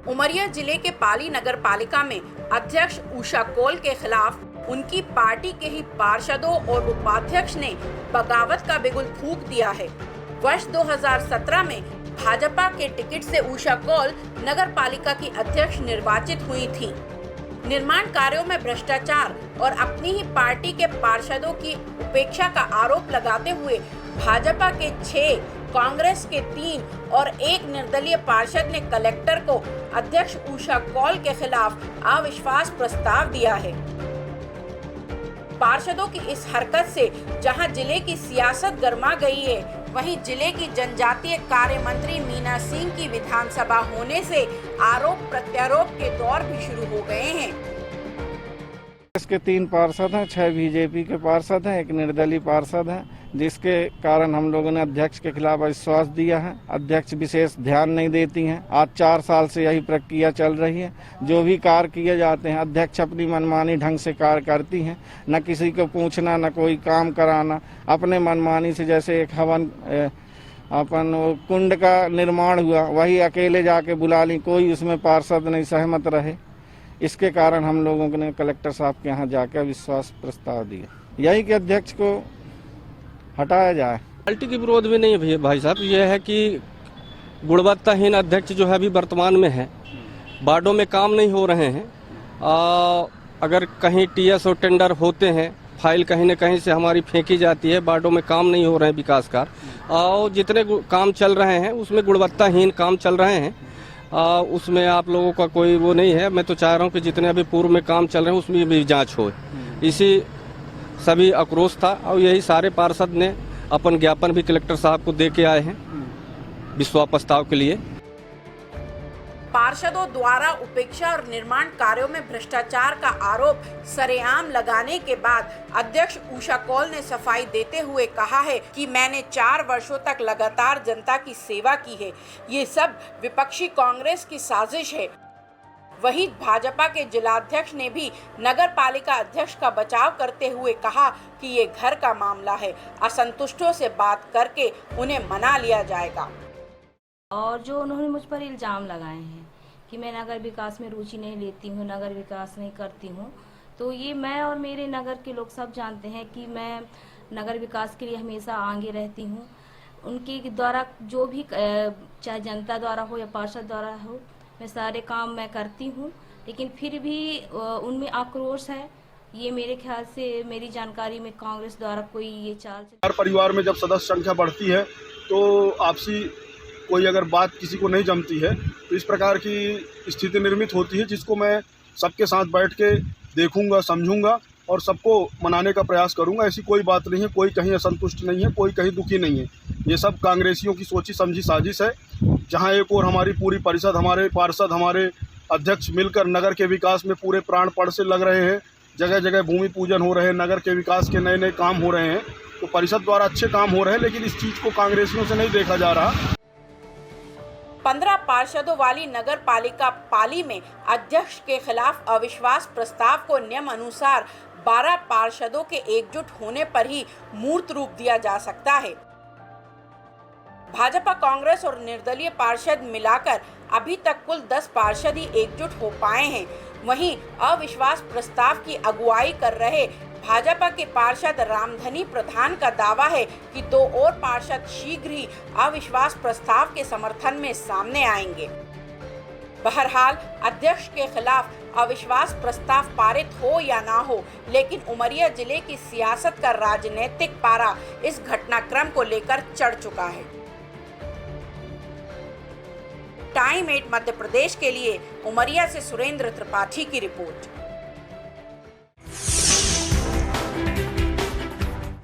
उमरिया जिले के पाली नगर पालिका में अध्यक्ष उषा कौल के खिलाफ उनकी पार्टी के ही पार्षदों और उपाध्यक्ष ने बगावत का बिगुल फूंक दिया है। वर्ष 2017 में भाजपा के टिकट से उषा कौल नगर पालिका की अध्यक्ष निर्वाचित हुई थी। निर्माण कार्यों में भ्रष्टाचार और अपनी ही पार्टी के पार्षदों की उपेक्षा का आरोप लगाते हुए भाजपा के 6, कांग्रेस के 3 और 1 निर्दलीय पार्षद ने कलेक्टर को अध्यक्ष उषा कौल के खिलाफ अविश्वास प्रस्ताव दिया है। पार्षदों की इस हरकत से जहां जिले की सियासत गर्मा गई है, वहीं जिले की जनजातीय कार्य मंत्री मीना सिंह की विधानसभा होने से आरोप प्रत्यारोप के दौर भी शुरू हो गए हैं। इसके 3 पार्षद हैं, 6 बीजेपी के पार्षद हैं, 1 निर्दलीय पार्षद है, जिसके कारण हम लोगों ने अध्यक्ष के खिलाफ अविश्वास दिया है। अध्यक्ष विशेष ध्यान नहीं देती हैं। आज 4 साल से यही प्रक्रिया चल रही है। जो भी कार्य किए जाते हैं अध्यक्ष अपनी मनमानी ढंग से कार्य करती हैं, न किसी को पूछना, न कोई काम कराना, अपने मनमानी से। जैसे एक हवन अपन कुंड का निर्माण हुआ, वही अकेले जाके बुला ली, कोई उसमें पार्षद नहीं सहमत रहे। इसके कारण हम लोगों ने कलेक्टर साहब के यहाँ जाकर विश्वास प्रस्ताव दिया, यही कि अध्यक्ष को हटाया जाए। पार्टी के विरोध में नहीं है भाई साहब, यह है कि गुणवत्ताहीन अध्यक्ष जो है अभी वर्तमान में है, वार्डों में काम नहीं हो रहे हैं। अगर कहीं टीएस और टेंडर होते हैं, फाइल कहीं न कहीं से हमारी फेंकी जाती है, वार्डों में काम नहीं हो रहे हैं विकास कार्य, और जितने काम चल रहे हैं उसमें गुणवत्ताहीन काम चल रहे हैं। उसमें आप लोगों का कोई वो नहीं है। मैं तो चाह रहा हूँ कि जितने अभी पूर्व में काम चल रहे हैं उसमें भी जांच हो। इसी सभी आक्रोश था और यही सारे पार्षद ने अपन ज्ञापन भी कलेक्टर साहब को दे के आए हैं विश्वास प्रस्ताव के लिए। पार्षदों द्वारा उपेक्षा और निर्माण कार्यों में भ्रष्टाचार का आरोप सरेआम लगाने के बाद अध्यक्ष उषा कौल ने सफाई देते हुए कहा है कि मैंने 4 वर्षों तक लगातार जनता की सेवा की है। ये सब विपक्षी कांग्रेस की साजिश है। वहीं भाजपा के जिलाध्यक्ष ने भी नगर पालिका अध्यक्ष का बचाव करते हुए कहा कि ये घर का मामला है, असंतुष्टों से बात करके उन्हें मना लिया जाएगा। और जो उन्होंने मुझ पर इल्ज़ाम लगाए हैं कि मैं नगर विकास में रुचि नहीं लेती हूँ, नगर विकास नहीं करती हूँ, तो ये मैं और मेरे नगर के लोग सब जानते हैं कि मैं नगर विकास के लिए हमेशा आगे रहती हूँ। उनके द्वारा जो भी, चाहे जनता द्वारा हो या पार्षद द्वारा हो, मैं सारे काम मैं करती हूँ, लेकिन फिर भी उनमें आक्रोश है। ये मेरे ख्याल से, मेरी जानकारी में कांग्रेस द्वारा कोई ये चाल। हर परिवार में जब सदस्य संख्या बढ़ती है तो आपसी कोई अगर बात किसी को नहीं जमती है तो इस प्रकार की स्थिति निर्मित होती है, जिसको मैं सबके साथ बैठ के देखूंगा, समझूंगा और सबको मनाने का प्रयास करूंगा। ऐसी कोई बात नहीं है, कोई कहीं असंतुष्ट नहीं है, कोई कहीं दुखी नहीं है। ये सब कांग्रेसियों की सोची समझी साजिश है, जहां एक और हमारी पूरी परिषद, हमारे पार्षद, हमारे अध्यक्ष मिलकर नगर के विकास में पूरे प्राणपण से लग रहे हैं। जगह जगह भूमि पूजन हो रहे हैं, नगर के विकास के नए नए काम हो रहे हैं। तो परिषद द्वारा अच्छे काम हो रहे हैं, लेकिन इस चीज़ को कांग्रेसियों से नहीं देखा जा रहा। 15 पार्षदों वाली नगर पालिका पाली में अध्यक्ष के खिलाफ अविश्वास प्रस्ताव को नियम अनुसार 12 पार्षदों के एकजुट होने पर ही मूर्त रूप दिया जा सकता है। भाजपा, कांग्रेस और निर्दलीय पार्षद मिलाकर अभी तक कुल 10 पार्षद ही एकजुट हो पाए हैं। वहीं अविश्वास प्रस्ताव की अगुवाई कर रहे भाजपा के पार्षद रामधनी प्रधान का दावा है कि 2 और पार्षद शीघ्र ही अविश्वास प्रस्ताव के समर्थन में सामने आएंगे। बहरहाल अध्यक्ष के खिलाफ अविश्वास प्रस्ताव पारित हो या ना हो, लेकिन उमरिया जिले की सियासत का राजनीतिक पारा इस घटनाक्रम को लेकर चढ़ चुका है। टाइम 8 मध्य प्रदेश के लिए उमरिया से सुरेंद्र त्रिपाठी की रिपोर्ट।